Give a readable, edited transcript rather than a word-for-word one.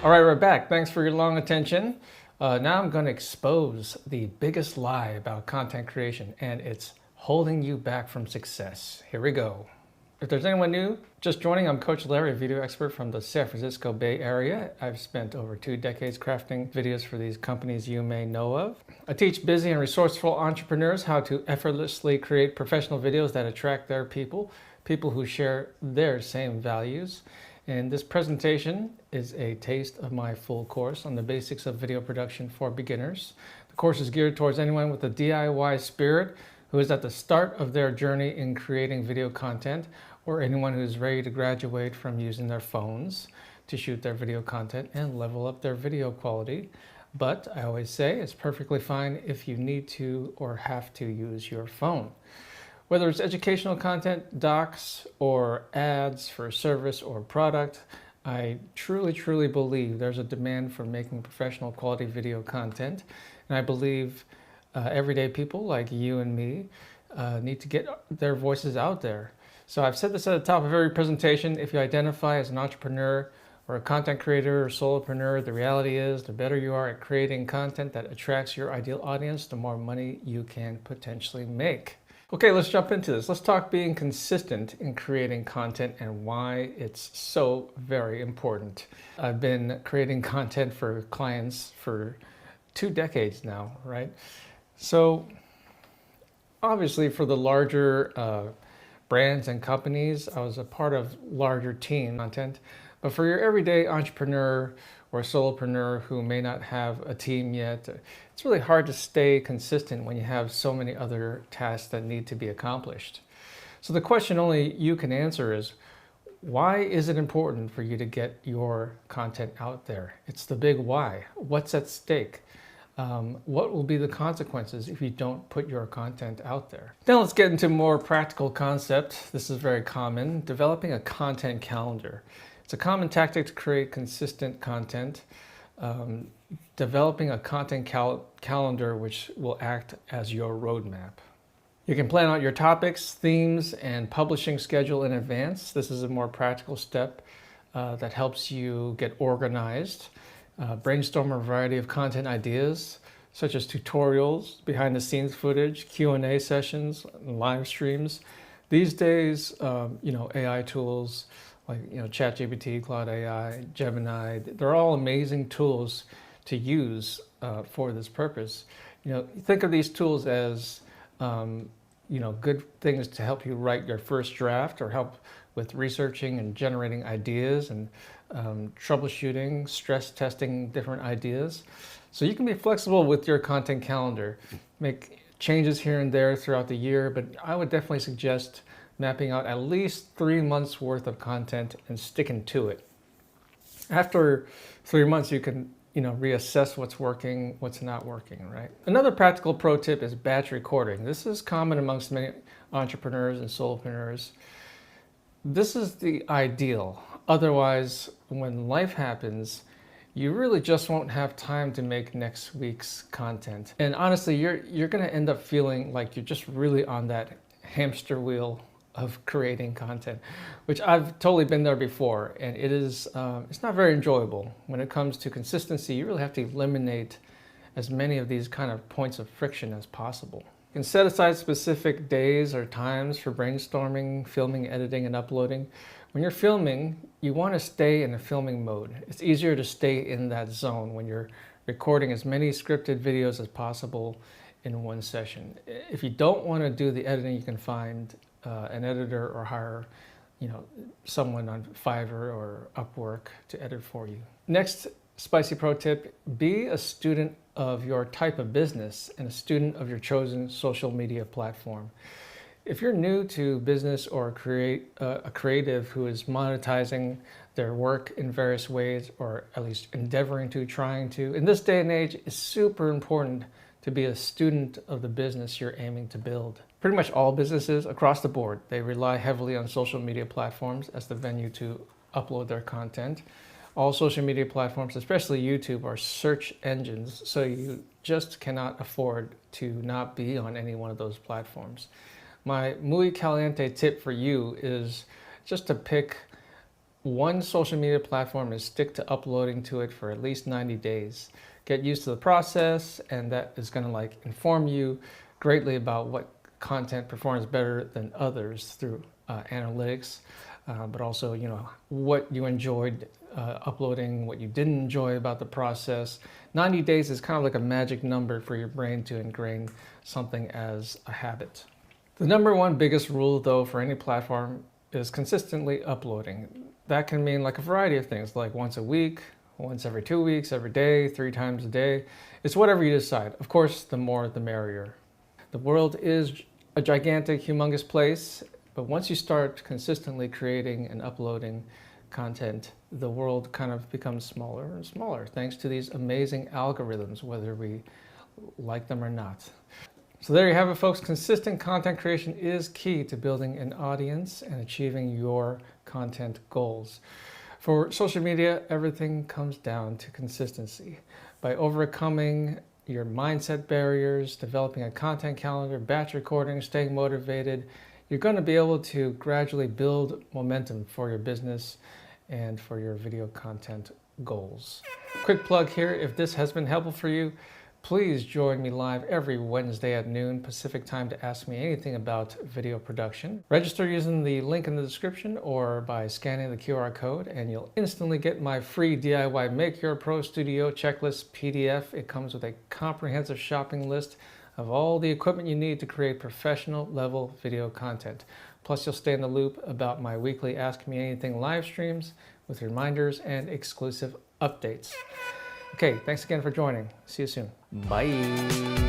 All right, we're back. Thanks for your long attention. Now I'm going to expose the biggest lie about content creation, and it's holding you back from success. Here we go. If there's anyone new just joining, I'm Coach Larry, a video expert from the San Francisco Bay Area. I've spent over 2 decades crafting videos for these companies you may know of. I teach busy and resourceful entrepreneurs how to effortlessly create professional videos that attract their people who share their same values. And this presentation is a taste of my full course on the basics of video production for beginners. The course is geared towards anyone with a DIY spirit who is at the start of their journey in creating video content, or anyone who's ready to graduate from using their phones to shoot their video content and level up their video quality. But I always say it's perfectly fine if you need to or have to use your phone. Whether it's educational content, docs, or ads for a service or product, I truly believe there's a demand for making professional quality video content. And I believe everyday people like you and me need to get their voices out there. So I've said this at the top of every presentation. If you identify as an entrepreneur or a content creator or solopreneur, the reality is the better you are at creating content that attracts your ideal audience, the more money you can potentially make. Okay, let's jump into this. Let's talk being consistent in creating content and why it's so very important. I've been creating content for clients for 2 decades now, right? So obviously for the larger brands and companies, I was a part of larger team content. But for your everyday entrepreneur or solopreneur who may not have a team yet, it's really hard to stay consistent when you have so many other tasks that need to be accomplished. So the question only you can answer is, why is it important for you to get your content out there? It's the big why. What's at stake? What will be the consequences if you don't put your content out there? Now let's get into a more practical concept. This is very common, developing a content calendar. It's a common tactic to create consistent content. Developing a content calendar which will act as your roadmap. You can plan out your topics, themes, and publishing schedule in advance. This is a more practical step that helps you get organized. Brainstorm a variety of content ideas, such as tutorials, behind-the-scenes footage, Q&A sessions, live streams. These days, AI tools like ChatGPT, Cloud AI, Gemini, they're all amazing tools to use for this purpose. Think of these tools as good things to help you write your first draft or help with researching and generating ideas and troubleshooting, stress testing different ideas. So you can be flexible with your content calendar, make changes here and there throughout the year, but I would definitely suggest mapping out at least 3 months worth of content and sticking to it. After 3 months, you can reassess what's working, what's not working, right? Another practical pro tip is batch recording. This is common amongst many entrepreneurs and solopreneurs. This is the ideal. Otherwise, when life happens, you really just won't have time to make next week's content. And honestly, you're gonna end up feeling like you're just really on that hamster wheel of creating content, which I've totally been there before, and it's not very enjoyable. When it comes to consistency, you really have to eliminate as many of these kind of points of friction as possible. You can set aside specific days or times for brainstorming, filming, editing, and uploading. When you're filming, you want to stay in a filming mode. It's easier to stay in that zone when you're recording as many scripted videos as possible in one session. If you don't want to do the editing, you can find an editor or hire someone on Fiverr or Upwork to edit for you. Next spicy pro tip, be a student of your type of business and a student of your chosen social media platform. If you're new to business or a creative who is monetizing their work in various ways, or at least endeavoring to, trying to, in this day and age, it's super important to be a student of the business you're aiming to build. Pretty much all businesses across the board, they rely heavily on social media platforms as the venue to upload their content. All social media platforms, especially YouTube, are search engines, so you just cannot afford to not be on any one of those platforms. My muy caliente tip for you is just to pick one social media platform and stick to uploading to it for at least 90 days. Get used to the process, and that is going to inform you greatly about what content performs better than others through analytics, but also what you enjoyed uploading, what you didn't enjoy about the process. 90 days is kind of like a magic number for your brain to ingrain something as a habit. The number one biggest rule, though, for any platform is consistently uploading. That can mean like a variety of things, like once a week, once every 2 weeks, every day, 3 times a day. It's whatever you decide. Of course, the more the merrier. The world is a gigantic, humongous place, but once you start consistently creating and uploading content, the world kind of becomes smaller and smaller thanks to these amazing algorithms, whether we like them or not. So there you have it, folks. Consistent content creation is key to building an audience and achieving your content goals. For social media, everything comes down to consistency. By overcoming your mindset barriers, developing a content calendar, batch recording, staying motivated, you're going to be able to gradually build momentum for your business and for your video content goals. Quick plug here, if this has been helpful for you, please join me live every Wednesday at noon Pacific time to ask me anything about video production. Register using the link in the description or by scanning the QR code, and you'll instantly get my free DIY Make Your Pro Studio Checklist PDF. It comes with a comprehensive shopping list of all the equipment you need to create professional level video content. Plus, you'll stay in the loop about my weekly Ask Me Anything live streams with reminders and exclusive updates. Okay, thanks again for joining. See you soon. Bye.